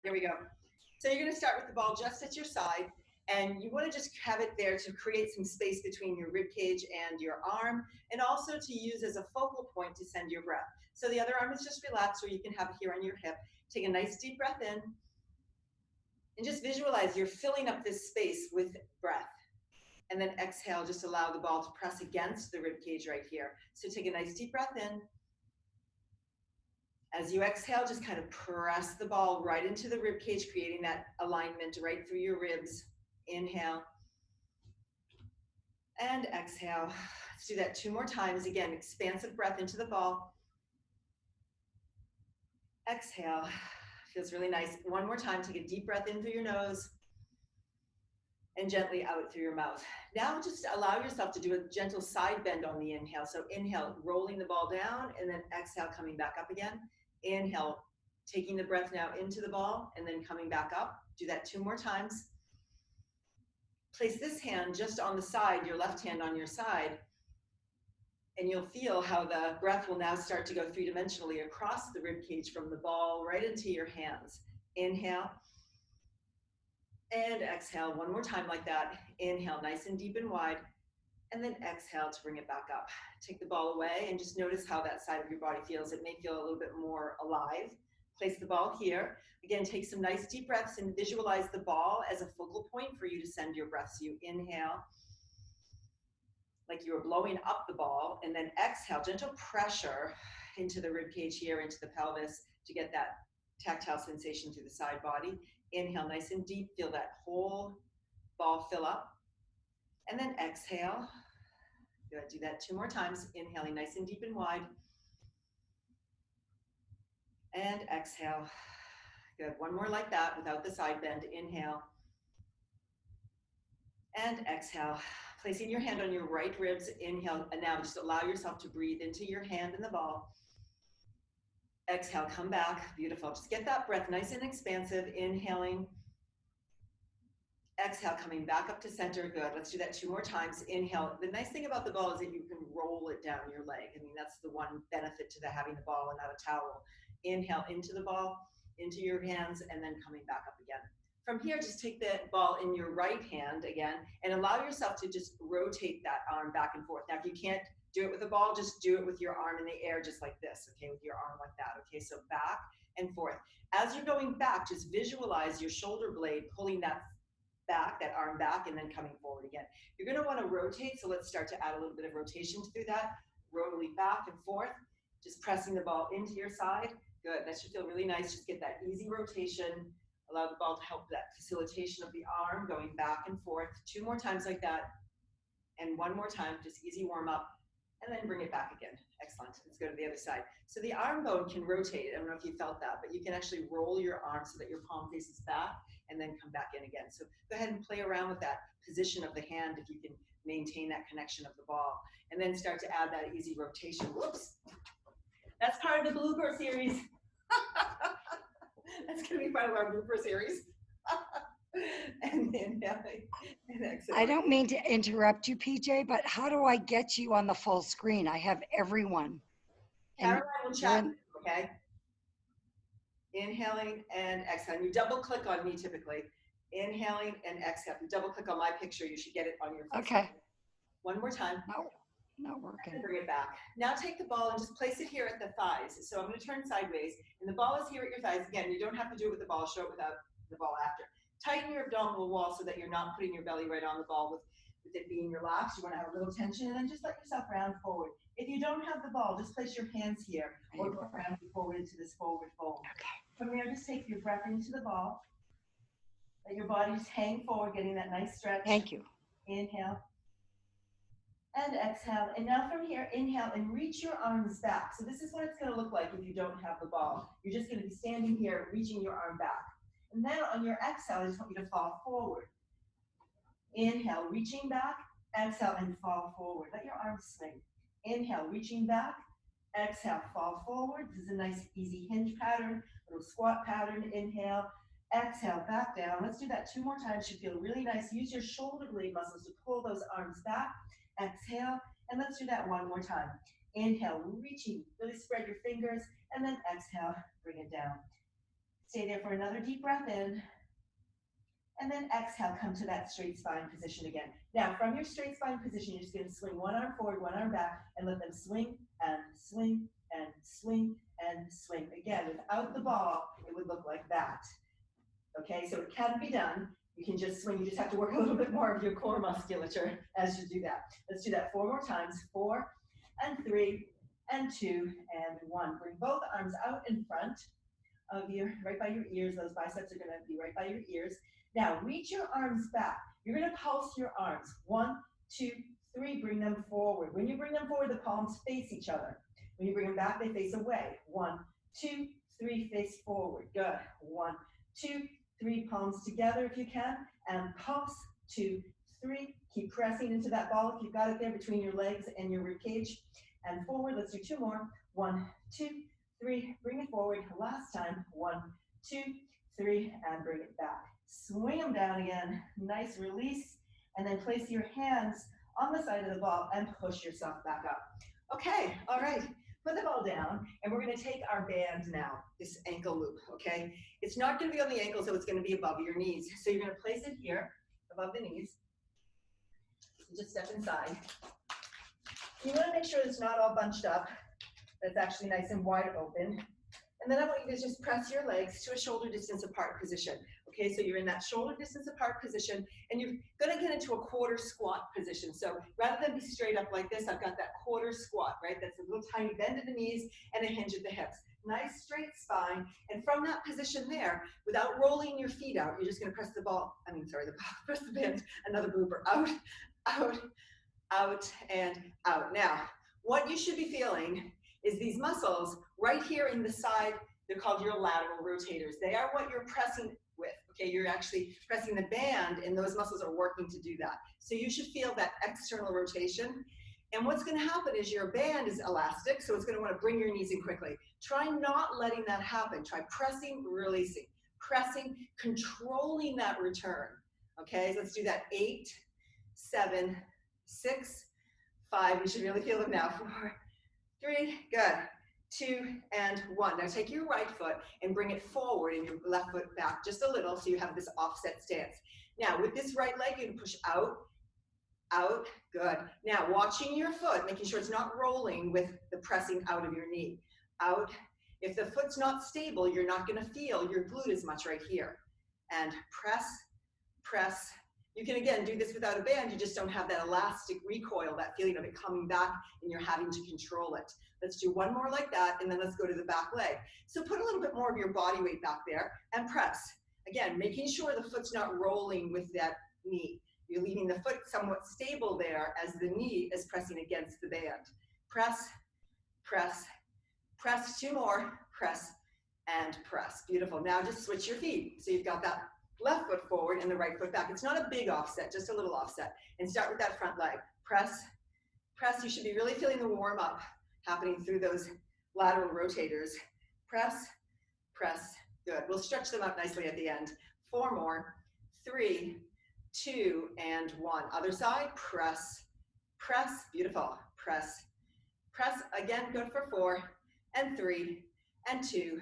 Here we go. So you're going to start with the ball just at your side, and you want to just have it there to create some space between your rib cage and your arm, and also to use as a focal point to send your breath. So the other arm is just relaxed, or you can have it here on your hip. Take a nice deep breath in, and just visualize you're filling up this space with breath. And then exhale, just allow the ball to press against the rib cage right here. So take a nice deep breath in. As you exhale, just kind of press the ball right into the rib cage, creating that alignment right through your ribs. Inhale and exhale. Let's do that 2 more times. Again, expansive breath into the ball. Exhale. Feels really nice. 1 more time. Take a deep breath in through your nose and gently out through your mouth. Now just allow yourself to do a gentle side bend on the inhale. So inhale, rolling the ball down, and then exhale, coming back up again. Inhale, taking the breath now into the ball and then coming back up. Do that 2 more times. Place this hand just on the side, your left hand on your side, and you'll feel how the breath will now start to go 3-dimensionally across the rib cage from the ball right into your hands. Inhale and exhale 1 more time like that. Inhale, nice and deep and wide, and then exhale to bring it back up. Take the ball away and just notice how that side of your body feels. It may feel a little bit more alive. Place the ball here. Again, take some nice deep breaths and visualize the ball as a focal point for you to send your breath. So you inhale like you were blowing up the ball, and then exhale, gentle pressure into the rib cage here, into the pelvis to get that tactile sensation through the side body. Inhale, nice and deep. Feel that whole ball fill up. And then exhale. Good. Do that 2 more times. Inhaling nice and deep and wide. And exhale. Good. 1 more like that without the side bend. Inhale. And exhale. Placing your hand on your right ribs. Inhale. And now just allow yourself to breathe into your hand and the ball. Exhale. Come back. Beautiful. Just get that breath nice and expansive. Inhaling. Exhale, coming back up to center. Good. Let's do that 2 more times. Inhale. The nice thing about the ball is that you can roll it down your leg. I mean, that's the one benefit to having the ball and not a towel. Inhale into the ball, into your hands, and then coming back up again. From here, just take the ball in your right hand again and allow yourself to just rotate that arm back and forth. Now, if you can't do it with the ball, just do it with your arm in the air, just like this, okay, with your arm like that, okay? So back and forth. As you're going back, just visualize your shoulder blade pulling that back, that arm back, and then coming forward again. You're going to want to rotate, so let's start to add a little bit of rotation through that. Rolling back and forth, just pressing the ball into your side. Good. That should feel really nice. Just get that easy rotation. Allow the ball to help that facilitation of the arm going back and forth. 2 more times like that. And 1 more time, just easy warm up. And then bring it back again. Excellent. Let's go to the other side. So the arm bone can rotate. I don't know if you felt that, but you can actually roll your arm so that your palm faces back and then come back in again. So go ahead and play around with that position of the hand if you can maintain that connection of the ball. And then start to add that easy rotation. Whoops. That's part of the blooper series. That's going to be part of our blooper series. And then and exhale. I don't mean to interrupt you, PJ, but how do I get you on the full screen? I have everyone. Caroline will chat, okay? Inhaling and exhaling. You double click on me typically. Inhaling and exhale. You double click on my picture, you should get it on your face. Okay. 1 more time. No, not working. And bring it back. Now take the ball and just place it here at the thighs. So I'm going to turn sideways, and the ball is here at your thighs. Again, you don't have to do it with the ball. Show it without the ball after. Tighten your abdominal wall so that you're not putting your belly right on the ball with it being relaxed. You want to have a little tension, and then just let yourself round forward. If you don't have the ball, just place your hands here or go round forward into this forward fold. Okay. From there, just take your breath into the ball. Let your body just hang forward, getting that nice stretch. Thank you. Inhale. And exhale. And now from here, inhale and reach your arms back. So this is what it's going to look like if you don't have the ball. You're just going to be standing here, reaching your arm back. And then on your exhale, I just want you to fall forward. Inhale, reaching back. Exhale, and fall forward. Let your arms swing. Inhale, reaching back. Exhale, fall forward. This is a nice, easy hinge pattern, little squat pattern. Inhale. Exhale, back down. Let's do that 2 more times. Should feel really nice. Use your shoulder blade muscles to pull those arms back. Exhale, and let's do that 1 more time. Inhale, reaching, really spread your fingers, and then exhale, bring it down. Stay there for another deep breath in. And then exhale, come to that straight spine position again. Now, from your straight spine position, you're just going to swing one arm forward, one arm back, and let them swing and swing and swing and swing. Again, without the ball, it would look like that. Okay, so it can be done. You can just swing. You just have to work a little bit more of your core musculature as you do that. Let's do that 4 more times. 4 and 3 and 2 and 1. Bring both arms out in front of you, right by your ears. Those biceps are going to be right by your ears. Now, reach your arms back. You're going to pulse your arms. 1, 2, 3. Bring them forward. When you bring them forward, the palms face each other. When you bring them back, they face away. 1, 2, 3. Face forward. Good. 1, 2, 3. Palms together if you can. And pulse. 2, 3. Keep pressing into that ball if you've got it there between your legs and your ribcage. And forward. Let's do 2 more. 1, 2, 3. Bring it forward. Last time. 1, 2, 3. And bring it back. Swing them down again. Nice release. And then place your hands on the side of the ball and push yourself back up. Okay, all right. Put the ball down, and we're going to take our band now, this ankle loop, okay? It's not going to be on the ankle, so it's going to be above your knees. So you're going to place it here, above the knees. So just step inside. You want to make sure it's not all bunched up. That's actually nice and wide open. And then I want you to just press your legs to a shoulder distance apart position. Okay, so you're in that shoulder distance apart position, and you're going to get into a quarter squat position. So rather than be straight up like this, I've got that quarter squat, right? That's a little tiny bend at the knees and a hinge at the hips. Nice straight spine. And from that position there, without rolling your feet out, you're just going to press the ball, press the band, another blooper, out, out, out, and out. Now, what you should be feeling is these muscles right here in the side. They're called your lateral rotators. They are what you're pressing with, okay? You're actually pressing the band, and those muscles are working to do that. So you should feel that external rotation. And what's gonna happen is your band is elastic, so it's gonna wanna bring your knees in quickly. Try not letting that happen. Try pressing, releasing, pressing, controlling that return, okay? So let's do that. 8, 7, 6, 5. You should really feel them now. 4, 3, good. 2 and 1. Now take your right foot and bring it forward and your left foot back just a little so you have this offset stance. Now with this right leg, you can push out, out, good. Now watching your foot, making sure it's not rolling with the pressing out of your knee. Out. If the foot's not stable, you're not going to feel your glute as much right here. And press, press. You can again do this without a band, you just don't have that elastic recoil, that feeling of it coming back and you're having to control it. Let's do 1 more like that, and then let's go to the back leg. So put a little bit more of your body weight back there and press. Again, making sure the foot's not rolling with that knee. You're leaving the foot somewhat stable there as the knee is pressing against the band. Press, press, press. 2 more, press, and press. Beautiful. Now just switch your feet. So you've got that left foot forward and the right foot back. It's not a big offset, just a little offset. And start with that front leg. Press, press. You should be really feeling the warm up happening through those lateral rotators. Press, press. Good. We'll stretch them out nicely at the end. 4 more. 3, 2, and 1. Other side. Press, press. Beautiful. Press, press. Again, good for 4 and 3 and 2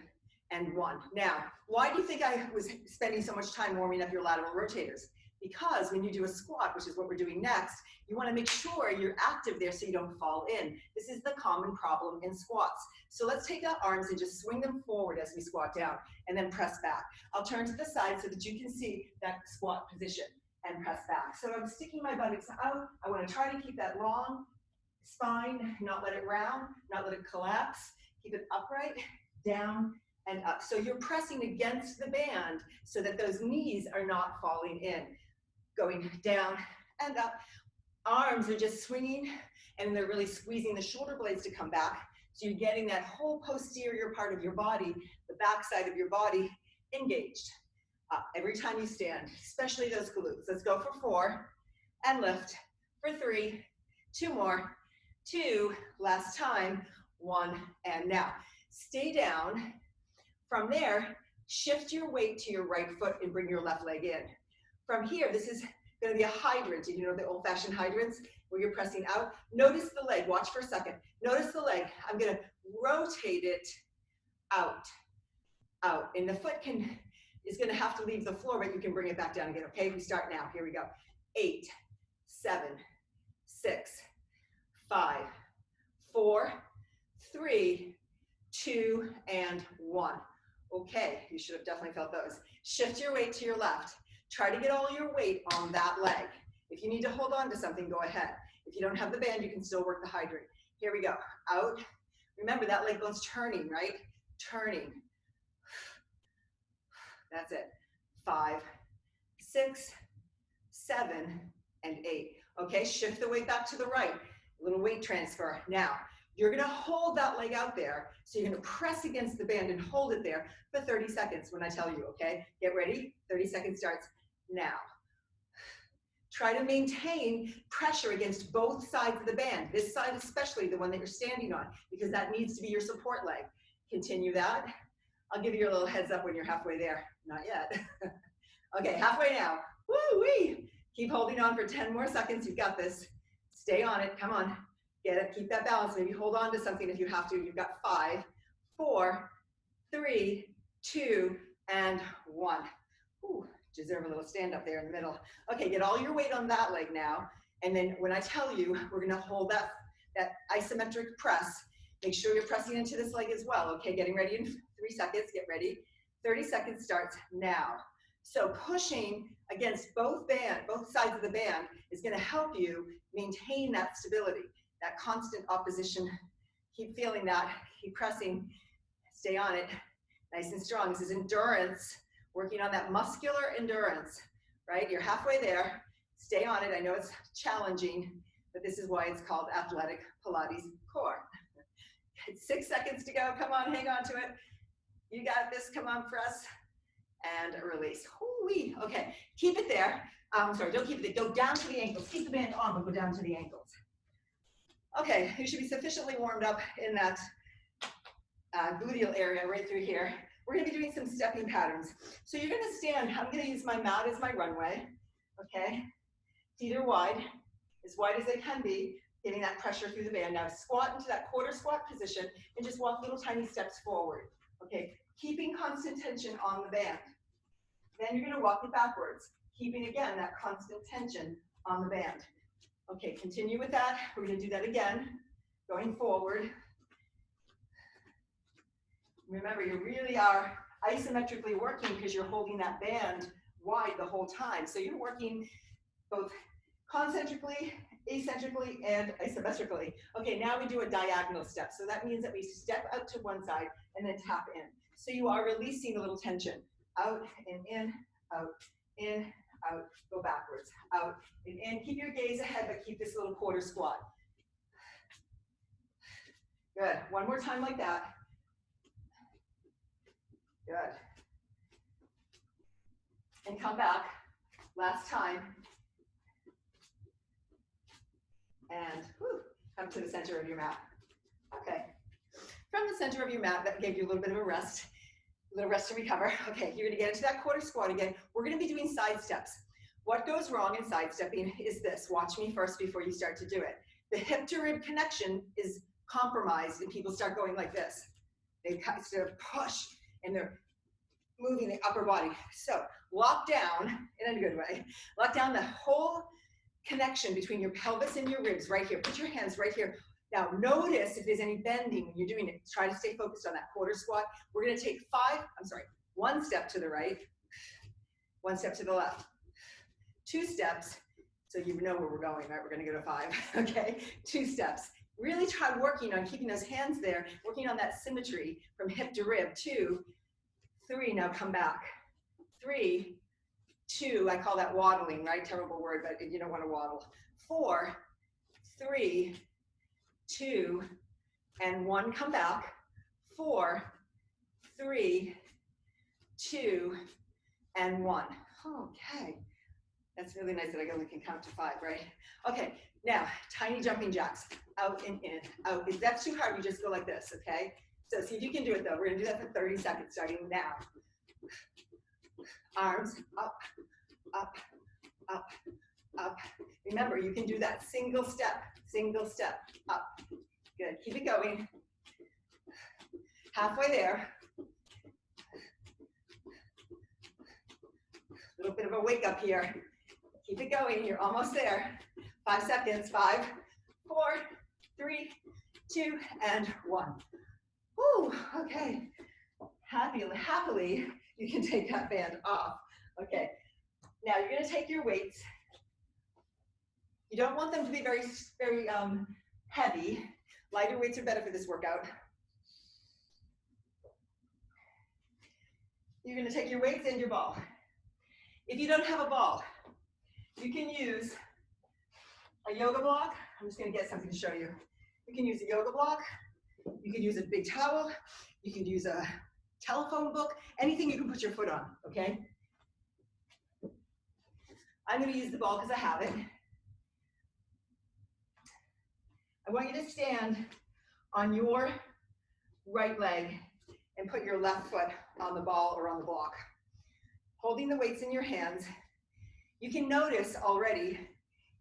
and 1. Now, why do you think I was spending so much time warming up your lateral rotators? Because when you do a squat, which is what we're doing next, you want to make sure you're active there so you don't fall in. This is the common problem in squats. So let's take our arms and just swing them forward as we squat down and then press back. I'll turn to the side so that you can see that squat position and press back. So I'm sticking my buttocks out. I want to try to keep that long spine, not let it round, not let it collapse. Keep it upright, down, and up. So you're pressing against the band so that those knees are not falling in. Going down and up. Arms are just swinging, and they're really squeezing the shoulder blades to come back. So you're getting that whole posterior part of your body, the back side of your body, engaged. Up every time you stand, especially those glutes. Let's go for 4 and lift. For 3, 2 more, 2, last time, 1, and now. Stay down. From there, shift your weight to your right foot and bring your left leg in. From here, this is going to be a hydrant. You know the old-fashioned hydrants where you're pressing out? Notice the leg. Watch for a second. Notice the leg. I'm going to rotate it out. out. And the foot is going to have to leave the floor, but you can bring it back down again. Okay, we start now. Here we go. 8, 7, 6, 5, 4, 3, 2, and 1. Okay, you should have definitely felt those. Shift your weight to your left. Try to get all your weight on that leg. If you need to hold on to something, go ahead. If you don't have the band, you can still work the hydrant. Here we go. Out. Remember, that leg bone's turning, right? Turning. That's it. 5, 6, 7, and 8. Okay, shift the weight back to the right. A little weight transfer. Now, you're going to hold that leg out there. So you're going to press against the band and hold it there for 30 seconds when I tell you, okay? Get ready. 30 seconds starts now. Try to maintain pressure against both sides of the band. This side especially, the one that you're standing on, because that needs to be your support leg. Continue that. I'll give you a little heads up when you're halfway there. Not yet. Okay, halfway now. Woo-wee! Keep holding on for 10 more seconds. You've got this. Stay on it. Come on. Get it. Keep that balance. Maybe hold on to something if you have to. You've got 5, 4, 3, 2, and 1. Ooh, deserve a little stand up there in the middle. Okay, get all your weight on that leg now. And then when I tell you, we're going to hold that isometric press. Make sure you're pressing into this leg as well. Okay, getting ready in 3 seconds. Get ready. 30 seconds starts now. So pushing against both sides of the band is going to help you maintain that stability, that constant opposition. Keep feeling that. Keep pressing. Stay on it. Nice and strong. This is endurance. Working on that muscular endurance, right? You're halfway there. Stay on it. I know it's challenging, but this is why it's called athletic Pilates core. 6 seconds to go. Come on, hang on to it. You got this. Come on, press and release. Hoo-wee. Okay, keep it there. Sorry, don't keep it there. Go down to the ankles. Keep the band on, but go down to the ankles. Okay, you should be sufficiently warmed up in that gluteal area right through here. We're going to be doing some stepping patterns. So you're going to stand. I'm going to use my mat as my runway. Okay, feet are wide as they can be, getting that pressure through the band. Now squat into that quarter squat position and just walk little tiny steps forward. Okay, keeping constant tension on the band. Then you're going to walk it backwards, keeping again that constant tension on the band. Okay, continue with that. We're going to do that again, going forward. Remember, you really are isometrically working because you're holding that band wide the whole time. So you're working both concentrically, eccentrically, and isometrically. Okay, now we do a diagonal step. So that means that we step out to one side and then tap in. So you are releasing a little tension. Out and in, out, in, out, go backwards, out and in. Keep your gaze ahead, but keep this little quarter squat. Good. One more time like that. Good. And come back. Last time. And come to the center of your mat. Okay. From the center of your mat, that gave you a little bit of a rest to recover. Okay, you're gonna get into that quarter squat again. We're gonna be doing side steps. What goes wrong in sidestepping is this. Watch me first before you start to do it. The hip to rib connection is compromised and people start going like this. They sort of push and they're moving the upper body. So lock down, in a good way, lock down the whole connection between your pelvis and your ribs right here. Put your hands right here. Now notice if there's any bending when you're doing it. Try to stay focused on that quarter squat. We're going to take 1 step to the right, 1 step to the left, 2 steps. So you know where we're going, right? We're going to go to 5. Okay, 2 steps. Really try working on keeping those hands there, working on that symmetry from hip to rib. 2, 3, now come back. 3, 2, I call that waddling, right? Terrible word, but you don't want to waddle. 4, 3, 2, and 1, come back. 4, 3, 2, and 1. Okay. That's really nice that I only can count to 5, right? Okay, now, tiny jumping jacks. Out and in, out. If that's too hard, you just go like this, okay? So see if you can do it though. We're gonna do that for 30 seconds, starting now. Arms up, up, up, up. Remember, you can do that single step, up. Good, keep it going. Halfway there. little bit of a wake up here. Keep it going, you're almost there. 5 seconds, 5, 4, 3, 2, and 1. Woo, okay. Happily, you can take that band off. Okay, now you're gonna take your weights. You don't want them to be very heavy. Lighter weights are better for this workout. You're gonna take your weights and your ball. If you don't have a ball, you can use a yoga block. I'm just gonna get something to show you. You can use a yoga block. You can use a big towel. You can use a telephone book, anything you can put your foot on, okay? I'm gonna use the ball because I have it. I want you to stand on your right leg and put your left foot on the ball or on the block. Holding the weights in your hands, you can notice already,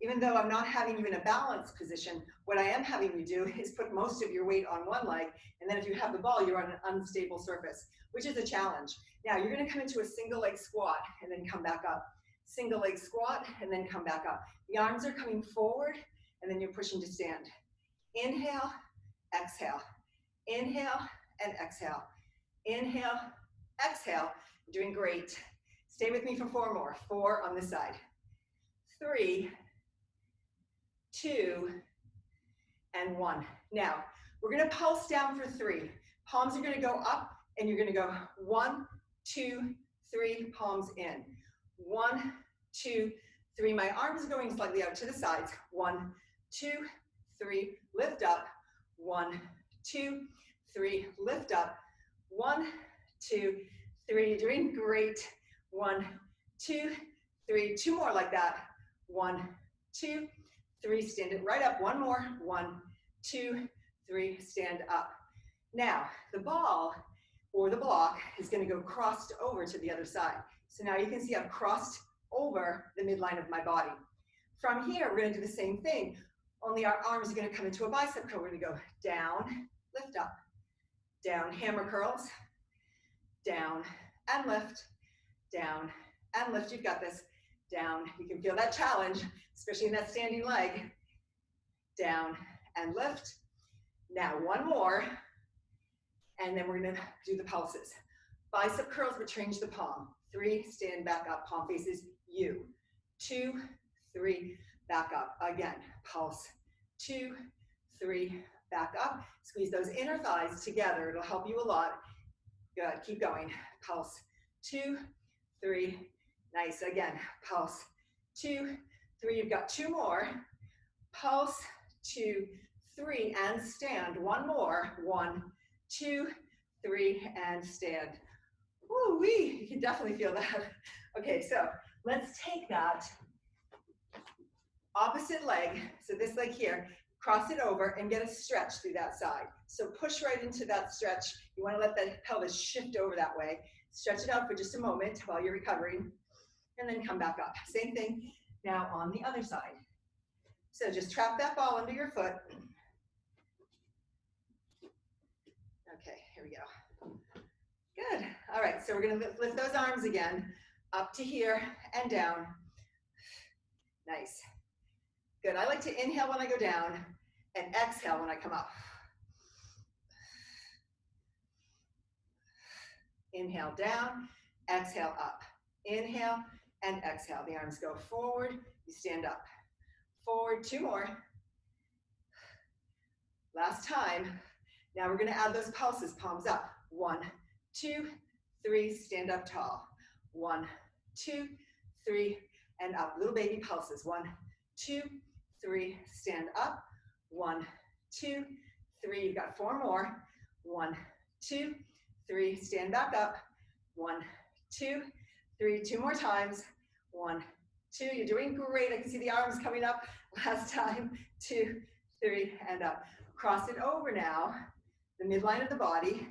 even though I'm not having you in a balanced position, what I am having you do is put most of your weight on one leg, and then if you have the ball, you're on an unstable surface, which is a challenge. Now, you're gonna come into a single leg squat and then come back up. Single leg squat and then come back up. The arms are coming forward, and then you're pushing to stand. Inhale, exhale. Inhale and exhale. Inhale, exhale. You're doing great. Stay with me for 4 more. 4 on this side. 3, 2, and 1. Now, we're gonna pulse down for 3. Palms are gonna go up, and you're gonna go 1, 2, 3, palms in. 1, 2, 3. My arms are going slightly out to the sides. 1, 2, 3, lift up. 1, 2, 3, lift up. 1, 2, 3. You're doing great. 1, 2, 3. 2 more like that. 1, 2, 3. Stand it right up. 1 more. 1, 2, 3. Stand up. Now, the ball or the block is going to go crossed over to the other side. So now you can see I've crossed over the midline of my body. From here, we're going to do the same thing. Only our arms are going to come into a bicep curl. We're going to go down, lift up, down, hammer curls, down and lift, down and lift. You've got this. Down. You can feel that challenge, especially in that standing leg. Down and lift. Now 1 more, and then we're going to do the pulses. Bicep curls, but change the palm. 3, stand back up, palm faces you. 2, 3, back up. Again, pulse. 2, 3, back up. Squeeze those inner thighs together. It'll help you a lot. Good, keep going. Pulse. 2, 3, nice. Again, pulse. 2, 3, you've got 2 more. Pulse. 2, 3, and stand. 1 more. 1, 2, 3, and stand. Woo-wee, you can definitely feel that. Okay, so let's take that opposite leg, so this leg here, cross it over and get a stretch through that side. So push right into that stretch. You want to let that pelvis shift over that way. Stretch it out for just a moment while you're recovering, and then come back up. Same thing now on the other side. So just trap that ball under your foot. Okay, here we go. Good. All right, so we're going to lift those arms again, up to here and down. Nice. Good. I like to inhale when I go down and exhale when I come up. Inhale down, exhale up. Inhale and exhale. The arms go forward, you stand up. Forward, 2 more. Last time. Now we're going to add those pulses, palms up. 1, 2, 3, stand up tall. 1, 2, 3, and up. Little baby pulses. 1, 2, 3, stand up. 1, 2, 3, you've got 4 more. 1, 2, 3, stand back up. 1, 2, 3, 2 more times. 1, 2, you're doing great. I can see the arms coming up. Last time. 2, 3, and up. Cross it over now, the midline of the body.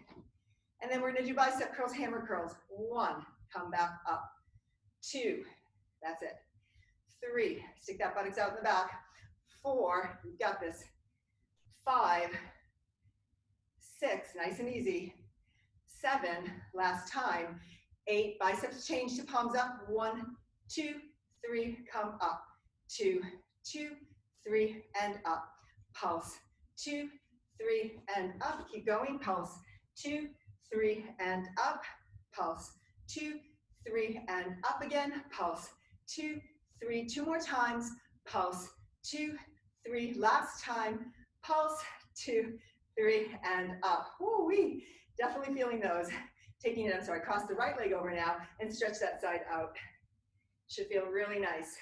And then we're going to do bicep curls, hammer curls. 1, come back up. 2, that's it. 3, stick that buttocks out in the back. 4, you've got this. 5, 6, nice and easy. 7, last time. 8, biceps change to palms up. 1, 2, 3, come up, 2, 2, 3, and up, pulse, 2, 3, and up, keep going, pulse, 2, 3, and up, pulse, 2, 3, and up again, pulse, 2, 3, 2 more times, pulse, 2, 3, last time, pulse, 2, 3, and up. Woo-wee, definitely feeling those. Taking it up, so I cross the right leg over now and stretch that side out. Should feel really nice.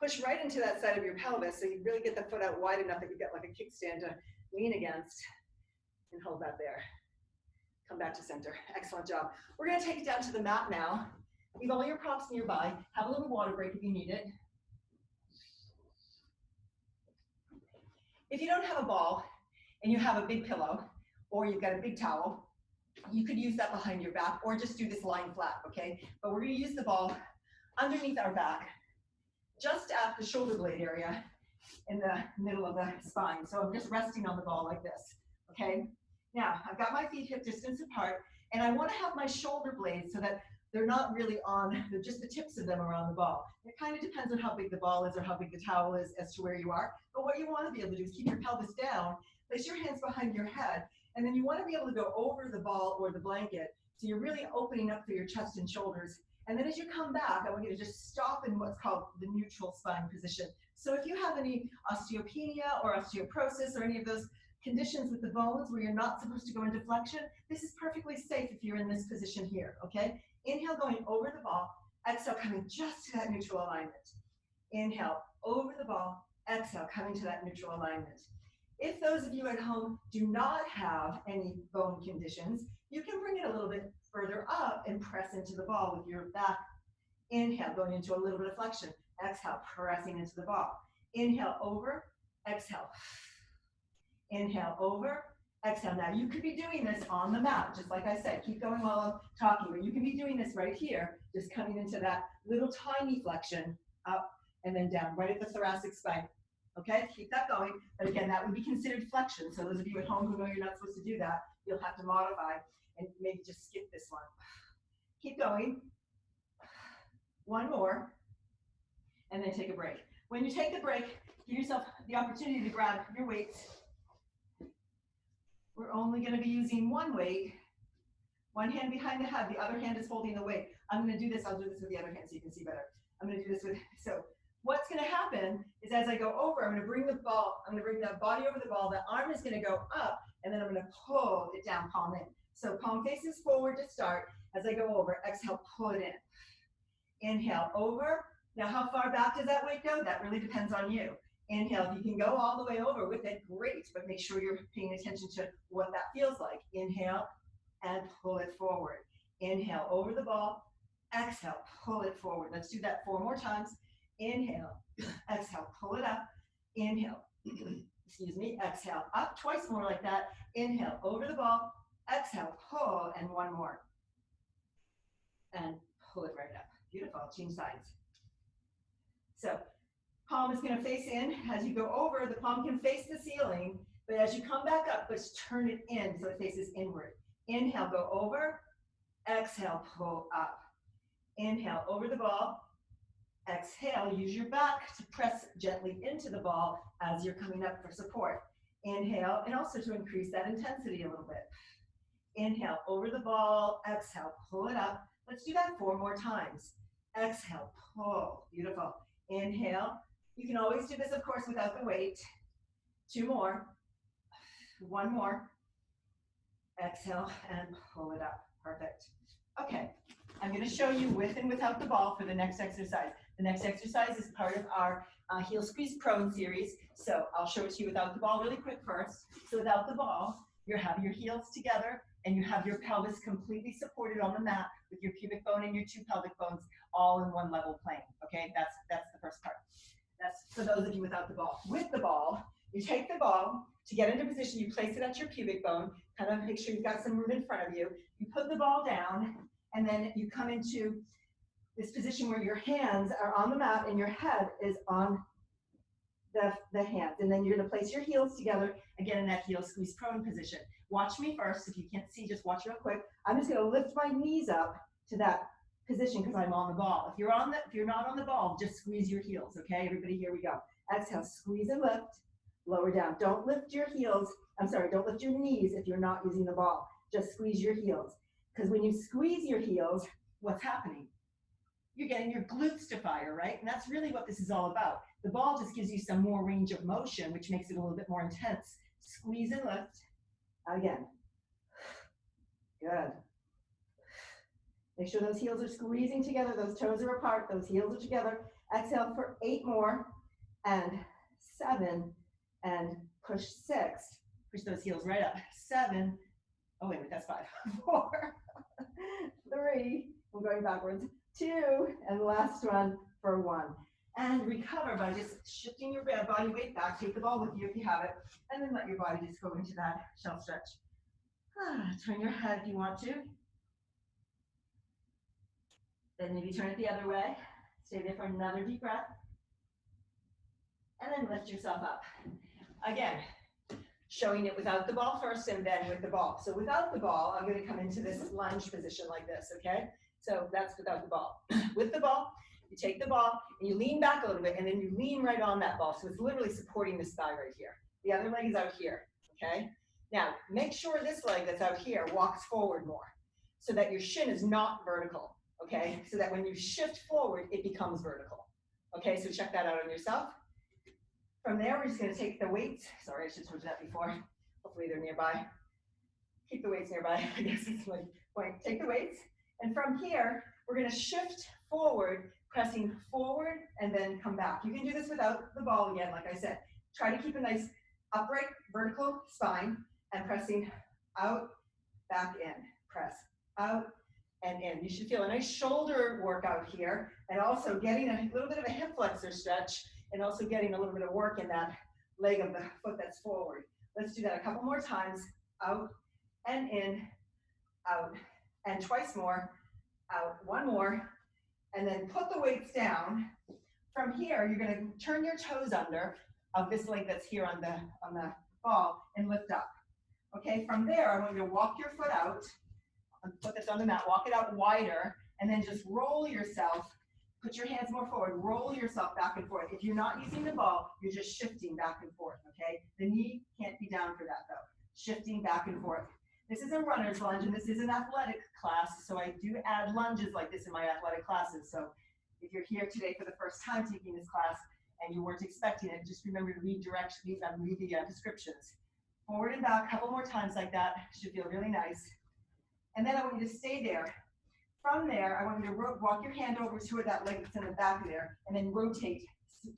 Push right into that side of your pelvis so you really get the foot out wide enough that you get like a kickstand to lean against, and hold that there. Come back to center. Excellent job. We're going to take it down to the mat now. Leave all your props nearby. Have a little water break if you need it. If you don't have a ball and you have a big pillow or you've got a big towel, you could use that behind your back or just do this lying flat, okay? But we're going to use the ball underneath our back, just at the shoulder blade area in the middle of the spine. So I'm just resting on the ball like this, okay? Now, I've got my feet hip distance apart, and I want to have my shoulder blades so that they're not really on, just the tips of them are on the ball. It kind of depends on how big the ball is or how big the towel is as to where you are. But what you want to be able to do is keep your pelvis down, place your hands behind your head, and then you want to be able to go over the ball or the blanket. So you're really opening up through your chest and shoulders. And then as you come back, I want you to just stop in what's called the neutral spine position. So if you have any osteopenia or osteoporosis or any of those conditions with the bones where you're not supposed to go into flexion, this is perfectly safe if you're in this position here, okay? Inhale, going over the ball. Exhale, coming just to that neutral alignment. Inhale, over the ball. Exhale, coming to that neutral alignment. If those of you at home do not have any bone conditions, you can bring it a little bit further up and press into the ball with your back. Inhale, going into a little bit of flexion. Exhale, pressing into the ball. Inhale, over. Exhale. Inhale, over. Exhale. Now, you could be doing this on the mat, just like I said. Keep going while I'm talking, but you can be doing this right here, just coming into that little tiny flexion, up and then down, right at the thoracic spine. Okay, keep that going. But again, that would be considered flexion. So those of you at home who know you're not supposed to do that, you'll have to modify and maybe just skip this one. Keep going. One more, and then take a break. When you take the break, give yourself the opportunity to grab your weights. We're only going to be using one weight. One hand behind the head, the other hand is holding the weight. I'm going to do this, I'll do this with the other hand so you can see better. I'm going to do this with, so what's going to happen is as I go over, I'm going to bring the ball, I'm going to bring the body over the ball, the arm is going to go up, and then I'm going to pull it down, palm in. So palm faces forward to start. As I go over, exhale, pull it in. Inhale, over. Now how far back does that weight go? That really depends on you. Inhale, if you can go all the way over with it, great, but make sure you're paying attention to what that feels like. Inhale, and pull it forward. Inhale, over the ball. Exhale, pull it forward. Let's do that 4 more times. Inhale, exhale, pull it up. Inhale, excuse me, exhale, up. Twice more like that. Inhale, over the ball. Exhale, pull, and 1 more. And pull it right up. Beautiful, change sides. So, palm is going to face in. As you go over, the palm can face the ceiling, but as you come back up, let's turn it in so it faces inward. Inhale, go over. Exhale, pull up. Inhale, over the ball. Exhale, use your back to press gently into the ball as you're coming up for support. Inhale, and also to increase that intensity a little bit. Inhale, over the ball. Exhale, pull it up. Let's do that 4 more times. Exhale, pull. Beautiful. Inhale. You can always do this, of course, without the weight. 2 more. 1 more. Exhale and pull it up. Perfect. Okay, I'm going to show you with and without the ball for the next exercise. The next exercise is part of our heel squeeze prone series. So I'll show it to you without the ball really quick first. So without the ball, you have your heels together and you have your pelvis completely supported on the mat with your pubic bone and your 2 pelvic bones all in one level plane. Okay, that's the first part. That's for those of you without the ball. With the ball, you take the ball, to get into position, you place it at your pubic bone, kind of make sure you've got some room in front of you. You put the ball down, and then you come into this position where your hands are on the mat and your head is on the hands. And then you're going to place your heels together, again in that heel squeeze prone position. Watch me first. If you can't see, just watch real quick. I'm just going to lift my knees up to that position because I'm on the ball. If you're not on the ball, just squeeze your heels, okay? Everybody, here we go. Exhale, squeeze and lift, lower down. Don't lift your heels. Don't lift your knees if you're not using the ball. Just squeeze your heels. Because when you squeeze your heels, what's happening? You're getting your glutes to fire, right? And that's really what this is all about. The ball just gives you some more range of motion, which makes it a little bit more intense. Squeeze and lift. Again. Good. Make sure those heels are squeezing together, those toes are apart, those heels are together. Exhale for 8 more, and 7, and push 6. Push those heels right up. 7, oh wait a minute, that's 5. 4, 3, I'm going backwards. 2, and last one for 1. And recover by just shifting your body weight back. Take the ball with you if you have it, and then let your body just go into that shelf stretch. Turn your head if you want to. Then maybe turn it the other way. Stay there for another deep breath. And then lift yourself up. Again, showing it without the ball first and then with the ball. So without the ball, I'm going to come into this lunge position like this, okay? So that's without the ball. With the ball, you take the ball and you lean back a little bit and then you lean right on that ball. So it's literally supporting this thigh right here. The other leg is out here, okay? Now, make sure this leg that's out here walks forward more so that your shin is not vertical, okay? So that when you shift forward, it becomes vertical. Okay, so check that out on yourself. From there, we're just gonna take the weights. Sorry, I should have told you that before. Hopefully they're nearby. Keep the weights nearby, I guess is my point. Take the weights, and from here, we're gonna shift forward, pressing forward, and then come back. You can do this without the ball again, like I said. Try to keep a nice upright, vertical spine, and pressing out, back in. Press out and in. You should feel a nice shoulder workout here, and also getting a little bit of a hip flexor stretch, and also getting a little bit of work in that leg of the foot that's forward. Let's do that a couple more times. Out and in, out, and twice more. Out, 1 more, and then put the weights down. From here, you're gonna turn your toes under of this leg that's here on the ball and lift up. Okay, from there, I want you to walk your foot out, put this on the mat, walk it out wider, and then just roll yourself, put your hands more forward, roll yourself back and forth. If you're not using the ball, you're just shifting back and forth, okay? The knee can't be down for that though. Shifting back and forth. This is a runner's lunge, and this is an athletic class, so I do add lunges like this in my athletic classes. So if you're here today for the first time taking this class and you weren't expecting it, just remember to read the descriptions. Forward and back, a couple more times like that. Should feel really nice. And then I want you to stay there. From there, I want you to walk your hand over toward that leg that's in the back of there, and then rotate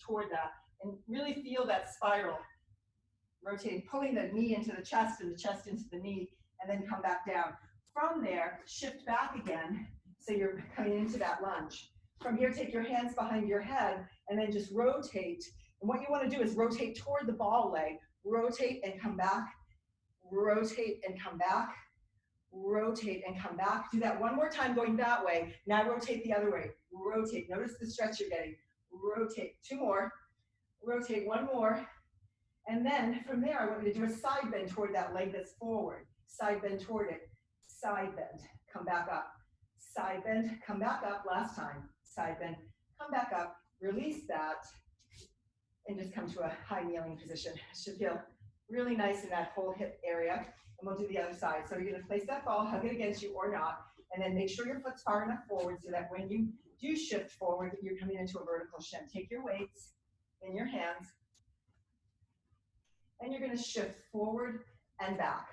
toward that, and really feel that spiral. Rotating, pulling the knee into the chest and the chest into the knee, and then come back down. From there, shift back again, so you're coming into that lunge. From here, take your hands behind your head, and then just rotate. And what you want to do is rotate toward the ball leg. Rotate and come back. Rotate and come back. Rotate and come back. Do that 1 more time going that way. Now rotate the other way. Rotate. Notice the stretch you're getting. Rotate. 2 more. Rotate 1 more. And then from there, I want you to do a side bend toward that leg that's forward. Side bend toward it. Side bend. Come back up. Side bend. Come back up. Last time. Side bend. Come back up. Release that. And just come to a high kneeling position. It should feel really nice in that whole hip area. And we'll do the other side. So you're going to place that ball, hug it against you or not, and then make sure your foot's far enough forward so that when you do shift forward, you're coming into a vertical shin. Take your weights in your hands, and you're going to shift forward and back.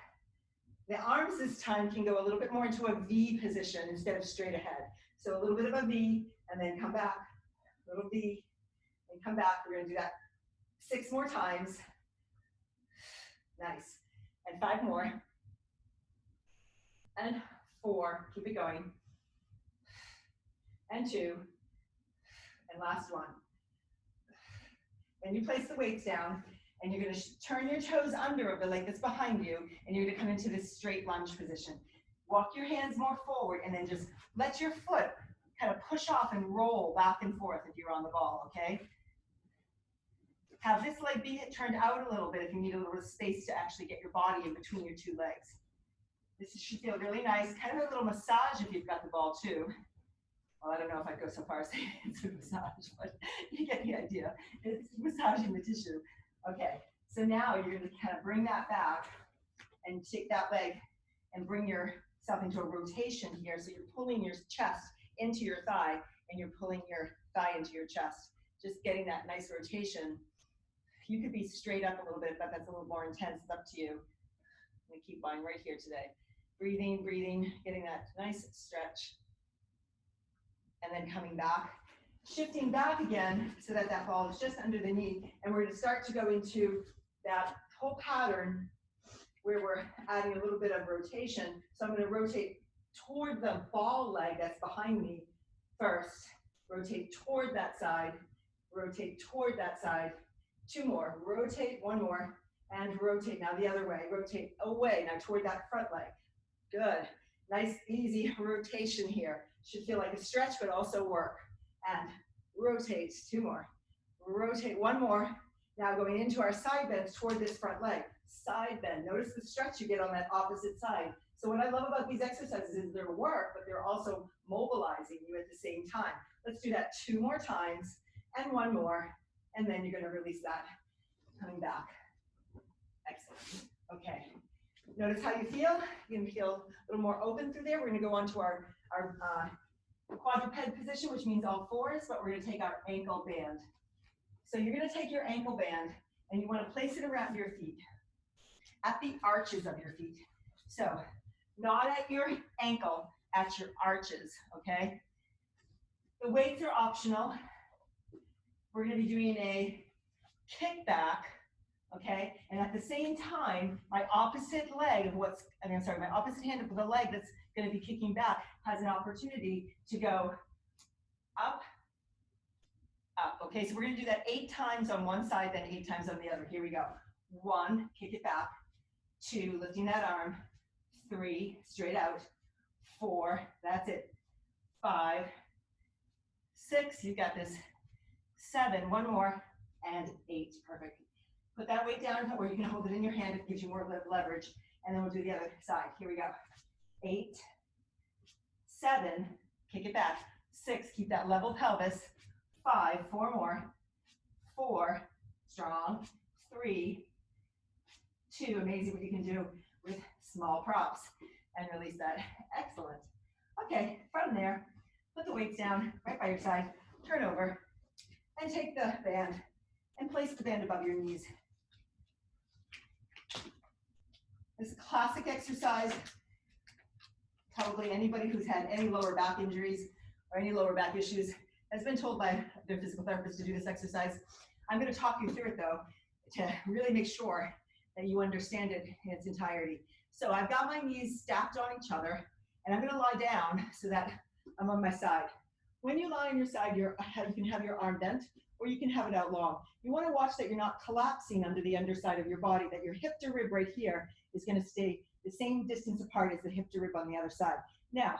The arms this time can go a little bit more into a V position instead of straight ahead. So a little bit of a V, and then come back, little V, and come back. We're going to do that 6 more times. Nice. And 5 more. And 4. Keep it going. And 2. And last 1. Then you place the weights down, and you're going to turn your toes under of the leg that's behind you, and you're going to come into this straight lunge position. Walk your hands more forward, and then just let your foot kind of push off and roll back and forth if you're on the ball, okay? Have this leg be turned out a little bit if you need a little space to actually get your body in between your 2 legs. This should feel really nice, kind of a little massage if you've got the ball too. well, I don't know if I'd go so far as saying it's a massage, but you get the idea. It's massaging the tissue. Okay, so now you're gonna kind of bring that back and take that leg and bring yourself into a rotation here. So you're pulling your chest into your thigh and you're pulling your thigh into your chest. Just getting that nice rotation. You could be straight up a little bit, but that's a little more intense. It's up to you. I'm gonna keep mine right here today. Breathing, breathing, getting that nice stretch. And then coming back, shifting back again so that that ball is just under the knee. And we're gonna start to go into that whole pattern where we're adding a little bit of rotation. So I'm gonna rotate toward the ball leg that's behind me first. Rotate toward that side, rotate toward that side. 2 more, rotate, 1 more, and rotate now the other way. Rotate away, now toward that front leg. Good, nice easy rotation here. Should feel like a stretch, but also work. And rotate, 2 more. Rotate, 1 more. Now going into our side bends toward this front leg. Side bend, notice the stretch you get on that opposite side. So what I love about these exercises is they're work, but they're also mobilizing you at the same time. Let's do that 2 more times, and 1 more, and then you're gonna release that, coming back. Excellent, okay. Notice how you feel. You're gonna feel a little more open through there. We're gonna go on to our quadruped position, which means all 4s, but we're gonna take our ankle band. So you're gonna take your ankle band and you wanna place it around your feet, at the arches of your feet. So not at your ankle, at your arches, okay? The weights are optional. We're gonna be doing a kickback, okay? And at the same time, my opposite leg of my opposite hand of the leg that's gonna be kicking back has an opportunity to go up, up. Okay, so we're gonna do that 8 times on one side, then 8 times on the other. Here we go. 1, kick it back. 2, lifting that arm. 3, straight out. 4, that's it. 5, 6, you got this. 7, 1 more, and 8, perfect. Put that weight down, or you can hold it in your hand. It gives you more leverage. And then we'll do the other side. Here we go. 8, 7, kick it back. 6, keep that level pelvis. 5, 4 more. 4, strong. 3, 2, amazing what you can do with small props. And release that. Excellent. Okay, from there, put the weights down right by your side. Turn over and take the band and place the band above your knees. This is a classic exercise. Probably anybody who's had any lower back injuries or any lower back issues has been told by their physical therapist to do this exercise. I'm going to talk you through it though, to really make sure that you understand it in its entirety. So I've got my knees stacked on each other, and I'm going to lie down so that I'm on my side. When you lie on your side, you can have your arm bent, or you can have it out long. You want to watch that you're not collapsing under the underside of your body, that your hip to rib right here is going to stay the same distance apart as the hip to rib on the other side. Now,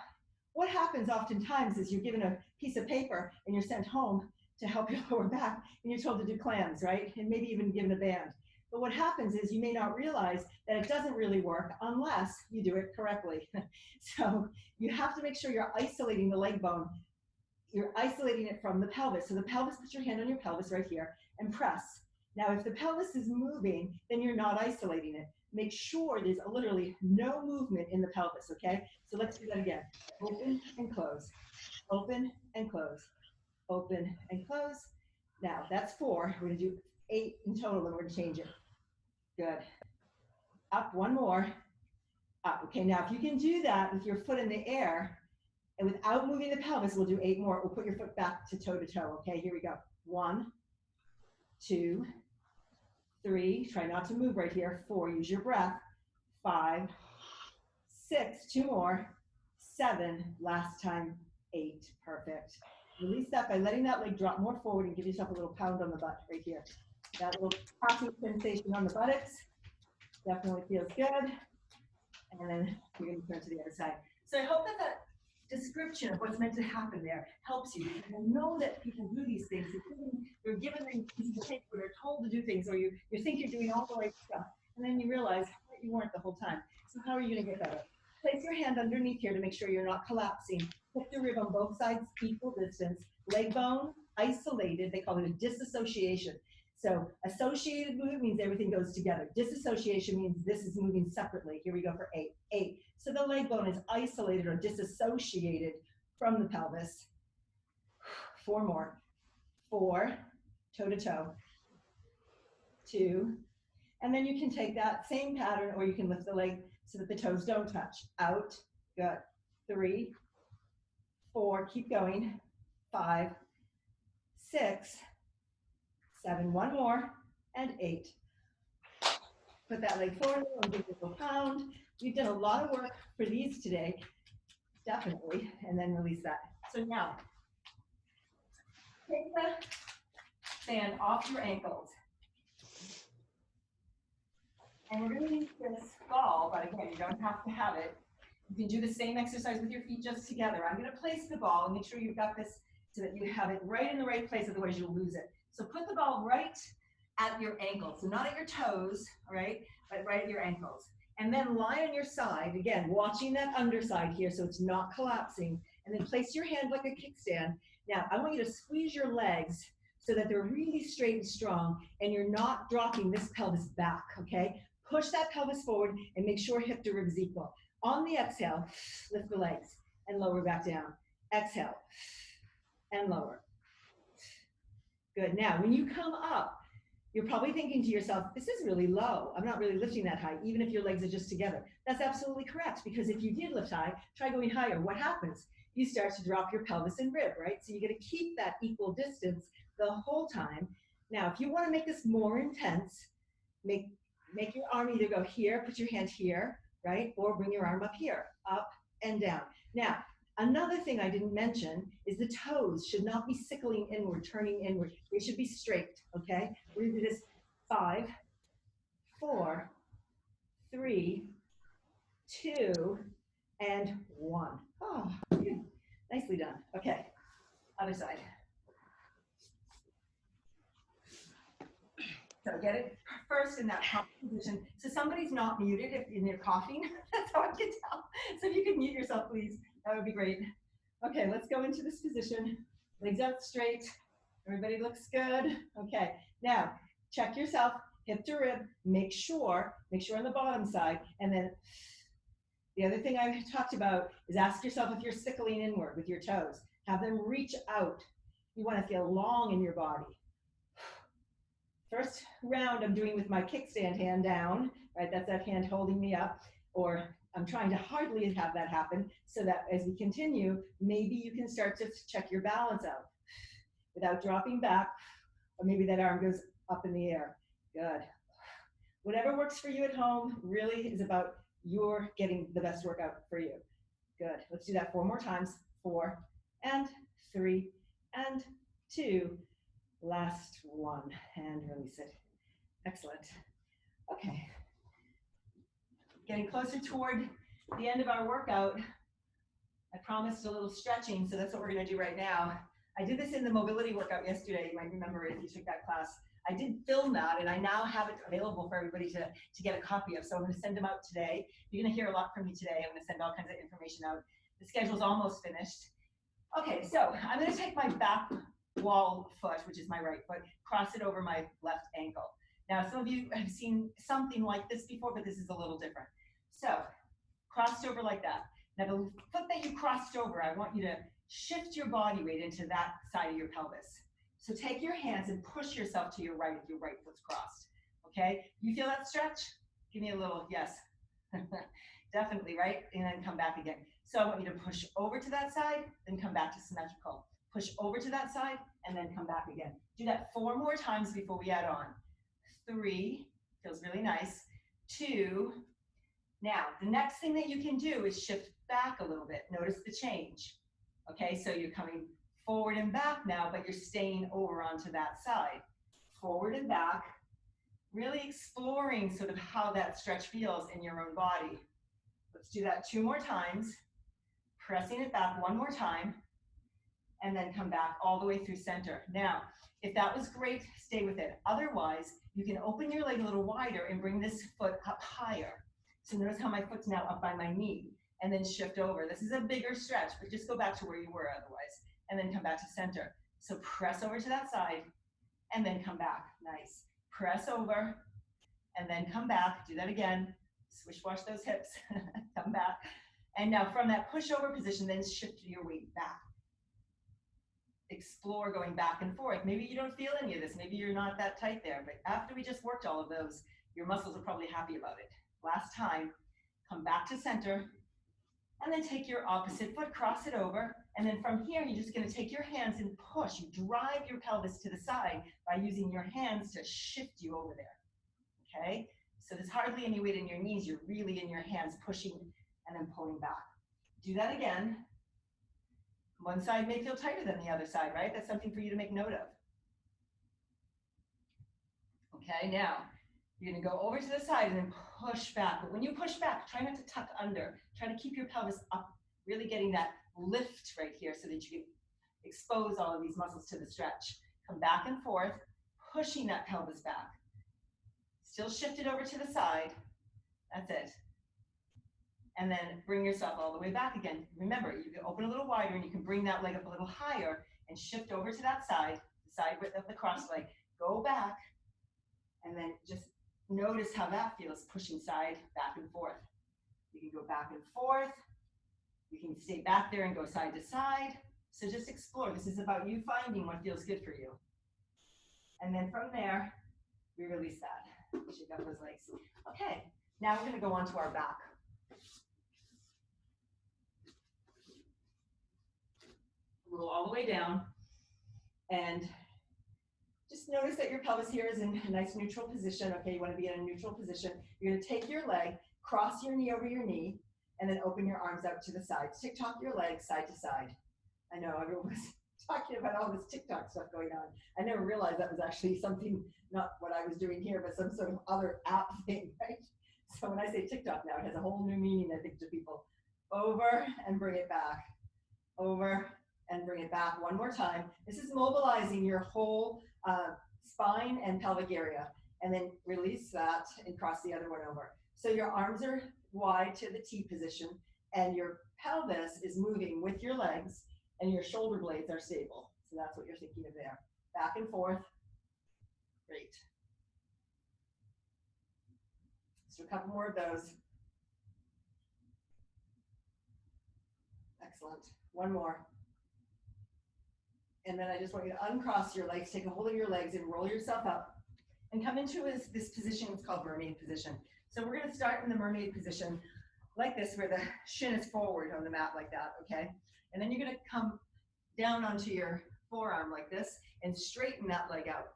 what happens oftentimes is you're given a piece of paper and you're sent home to help your lower back, and you're told to do clams, right? And maybe even given a band. But what happens is you may not realize that it doesn't really work unless you do it correctly. So you have to make sure you're isolating the leg bone. You're isolating it from the pelvis. So the pelvis, put your hand on your pelvis right here and press. Now, if the pelvis is moving, then you're not isolating it. Make sure there's literally no movement in the pelvis, okay? So let's do that again. Open and close. Open and close. Open and close. Now, that's 4. We're gonna do 8 in total, and we're gonna change it. Good. Up, 1 more. Up. Okay, now if you can do that with your foot in the air and without moving the pelvis, we'll do 8 more. We'll put your foot back to toe to toe. Okay, here we go. 1, 2, 3. Try not to move right here. 4. Use your breath. 5, 6. 2 more. 7. Last time. 8. Perfect. Release that by letting that leg drop more forward and give yourself a little pound on the butt right here. That little popping sensation on the buttocks definitely feels good. And then we're going to turn to the other side. So I hope that that description of what's meant to happen there helps you. I know that people do these things. You're given these pieces of paper, they're told to do things, or you think you're doing all the right stuff, and then you realize that you weren't the whole time. So how are you going to get better? Place your hand underneath here to make sure you're not collapsing hip to rib on both sides, equal distance, leg bone isolated. They call it a disassociation. So associated movement means everything goes together. Disassociation means this is moving separately. Here we go for 8. 8. So the leg bone is isolated or disassociated from the pelvis. 4 more. 4, toe to toe. 2. And then you can take that same pattern, or you can lift the leg so that the toes don't touch. Out. Good. 3, 4, keep going. 5, 6, 7, 1 more, and 8. Put that leg forward and give it a little pound. We've done a lot of work for these today, definitely, and then release that. So now, take the sand off your ankles. And we're going to use this ball, but again, you don't have to have it. You can do the same exercise with your feet just together. I'm going to place the ball and make sure you've got this so that you have it right in the right place, otherwise you'll lose it. So put the ball right at your ankles, so not at your toes, all right, but right at your ankles. And then lie on your side, again, watching that underside here so it's not collapsing, and then place your hand like a kickstand. Now, I want you to squeeze your legs so that they're really straight and strong, and you're not dropping this pelvis back, okay? Push that pelvis forward and make sure hip to rib is equal. On the exhale, lift the legs and lower back down. Exhale and lower. Good. Now, when you come up, you're probably thinking to yourself, this is really low. I'm not really lifting that high, even if your legs are just together. That's absolutely correct, because if you did lift high, try going higher. What happens? You start to drop your pelvis and rib, right? So you're going to keep that equal distance the whole time. Now, if you want to make this more intense, make your arm either go here, put your hand here, right? Or bring your arm up here, up and down. Now, another thing I didn't mention is the toes should not be sickling inward, turning inward. They should be straight, okay? We're going to do this 5, 4, 3, 2, and 1. Oh, good. Nicely done. Okay, other side. So get it first in that top position. So somebody's not muted if they're coughing. That's how I can tell. So if you could mute yourself, please, that would be great. Okay, let's go into this position. Legs out straight. Everybody looks good. Okay, now check yourself, hip to rib. Make sure on the bottom side. And then the other thing I talked about is ask yourself if you're sickling inward with your toes. Have them reach out. You want to feel long in your body. First round I'm doing with my kickstand hand down, right? That's that hand holding me up, or I'm trying to hardly have that happen so that as we continue, maybe you can start to check your balance out without dropping back, or maybe that arm goes up in the air. Good. Whatever works for you at home really is about your getting the best workout for you. Good. Let's do that 4 more times. 4 and 3 and 2. Last one, and release it. Excellent. Okay. Getting closer toward the end of our workout. I promised a little stretching, so that's what we're going to do right now. I did this in the mobility workout yesterday. You might remember it if you took that class. I did film that, and I now have it available for everybody to get a copy of. So I'm going to send them out today. You're going to hear a lot from me today. I'm going to send all kinds of information out. The schedule's almost finished. Okay, so I'm going to take my back wall foot, which is my right foot, cross it over my left ankle. Now, some of you have seen something like this before, but this is a little different. So, crossed over like that. Now, the foot that you crossed over, I want you to shift your body weight into that side of your pelvis. So take your hands and push yourself to your right if your right foot's crossed. Okay? You feel that stretch? Give me a little yes. Definitely, right? And then come back again. So I want you to push over to that side, then come back to symmetrical. Push over to that side, and then come back again. Do that 4 more times before we add on. 3, feels really nice. 2, now the next thing that you can do is shift back a little bit. Notice the change. Okay, so you're coming forward and back now, but you're staying over onto that side. Forward and back, really exploring sort of how that stretch feels in your own body. Let's do that 2 more times, pressing it back 1 more time, and then come back all the way through center. Now, if that was great, stay with it. Otherwise, you can open your leg a little wider and bring this foot up higher. So notice how my foot's now up by my knee. and then shift over. This is a bigger stretch, but just go back to where you were otherwise, and then come back to center. So press over to that side, and then come back. Nice. Press over, and then come back. Do that again. Swish wash those hips. Come back. And now from that pushover position, then shift your weight back. Explore going back and forth. Maybe you don't feel any of this. Maybe you're not that tight there. But after we just worked all of those, your muscles are probably happy about it. Last time, come back to center. And then take your opposite foot, cross it over. And then from here, you're just going to take your hands and push. You drive your pelvis to the side by using your hands to shift you over there. Okay? So there's hardly any weight in your knees. You're really in your hands pushing and then pulling back. Do that again. One side may feel tighter than the other side, right? That's something for you to make note of. Okay, now you're going to go over to the side and then push back. But when you push back, try not to tuck under. Try to keep your pelvis up, really getting that lift right here so that you can expose all of these muscles to the stretch. Come back and forth, pushing that pelvis back. Still shift it over to the side. That's it. And then bring yourself all the way back again. Remember, you can open a little wider and you can bring that leg up a little higher and shift over to that side, the side width of the cross leg. Go back and then just notice how that feels, pushing side, back and forth. You can go back and forth. You can stay back there and go side to side. So just explore. This is about you finding what feels good for you. And then from there, we release that. Shake up those legs. Okay, now we're going to go on to our back. Roll all the way down and just notice that your pelvis here is in a nice neutral position. Okay, you want to be in a neutral position. You're going to take your leg, cross your knee over your knee, and then open your arms out to the sides. TikTok your legs side to side. I know everyone was talking about all this TikTok stuff going on. I never realized that was actually something, not what I was doing here, but some sort of other app thing, right? So when I say TikTok now, it has a whole new meaning, I think, to people. Over and bring it back. Over and bring it back one more time. This is mobilizing your whole spine and pelvic area. And then release that and cross the other one over. So your arms are wide to the T position and your pelvis is moving with your legs and your shoulder blades are stable. So that's what you're thinking of there. Back and forth. Great. Let's do a couple more of those. Excellent. One more. And then I just want you to uncross your legs, take a hold of your legs and roll yourself up and come into this position. It's called Mermaid position. So we're going to start in the Mermaid position like this, where the shin is forward on the mat like that, okay? And then you're going to come down onto your forearm like this and straighten that leg out.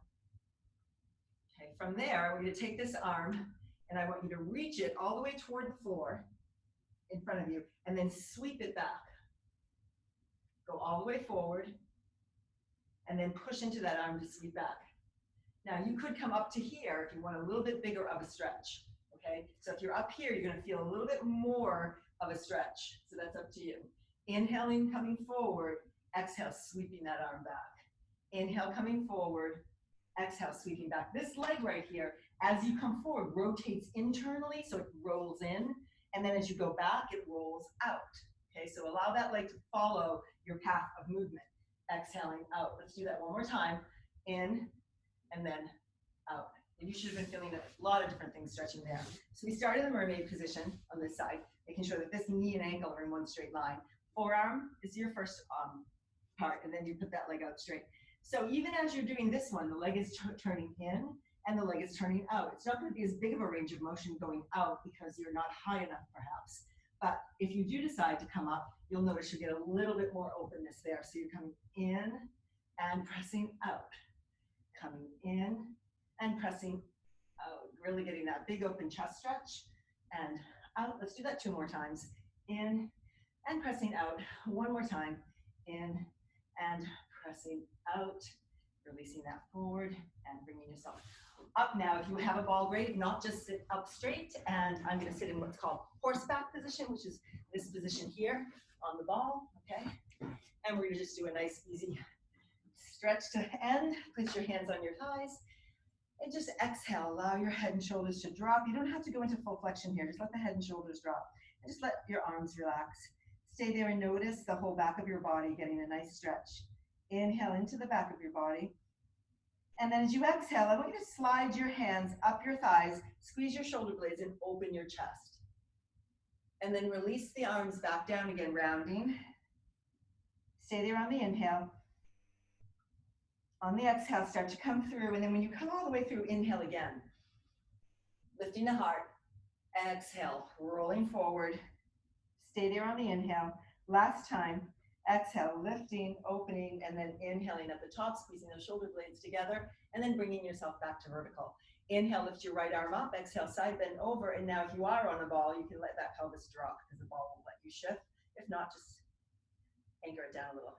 Okay, from there, I want you to take this arm and I want you to reach it all the way toward the floor in front of you and then sweep it back. Go all the way forward and then push into that arm to sweep back. Now you could come up to here if you want a little bit bigger of a stretch, okay? So if you're up here, you're gonna feel a little bit more of a stretch. So that's up to you. Inhaling, coming forward, exhale, sweeping that arm back. Inhale, coming forward, exhale, sweeping back. This leg right here, as you come forward, rotates internally, so it rolls in, and then as you go back, it rolls out. Okay, so allow that leg to follow your path of movement. Exhaling out. Let's do that one more time. In and then out. And you should have been feeling a lot of different things stretching there. So we start in the mermaid position on this side, making sure that this knee and ankle are in one straight line. Forearm is your first part, and then you put that leg out straight. So even as you're doing this one, the leg is turning in and the leg is turning out. It's not going to be as big of a range of motion going out because you're not high enough perhaps. But if you do decide to come up, you'll notice you get a little bit more openness there. So you're coming in and pressing out. Coming in and pressing out. Really getting that big open chest stretch. And out. Let's do that 2 more times. In and pressing out. 1 more time. In and pressing out. Releasing that forward and bringing yourself up. Now, if you have a ball, great. If not, just sit up straight. And I'm going to sit in what's called horseback position, which is this position here on the ball. Okay. And we're going to just do a nice, easy stretch to end. Place your hands on your thighs. And just exhale. Allow your head and shoulders to drop. You don't have to go into full flexion here. Just let the head and shoulders drop. And just let your arms relax. Stay there and notice the whole back of your body getting a nice stretch. Inhale into the back of your body. And then as you exhale, I want you to slide your hands up your thighs, squeeze your shoulder blades, and open your chest. And then release the arms back down again, rounding. Stay there on the inhale. On the exhale, start to come through. And then when you come all the way through, inhale again. Lifting the heart. Exhale, rolling forward. Stay there on the inhale. Last time. Exhale, lifting, opening, and then inhaling at the top, squeezing those shoulder blades together, and then bringing yourself back to vertical. Inhale, lift your right arm up. Exhale, side bend over. And now if you are on a ball, you can let that pelvis drop because the ball won't let you shift. If not, just anchor it down a little.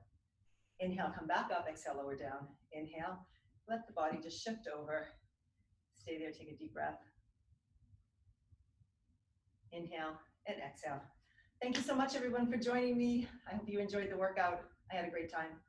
Inhale, come back up. Exhale, lower down. Inhale, let the body just shift over. Stay there, take a deep breath. Inhale and exhale. Thank you so much, everyone, for joining me. I hope you enjoyed the workout. I had a great time.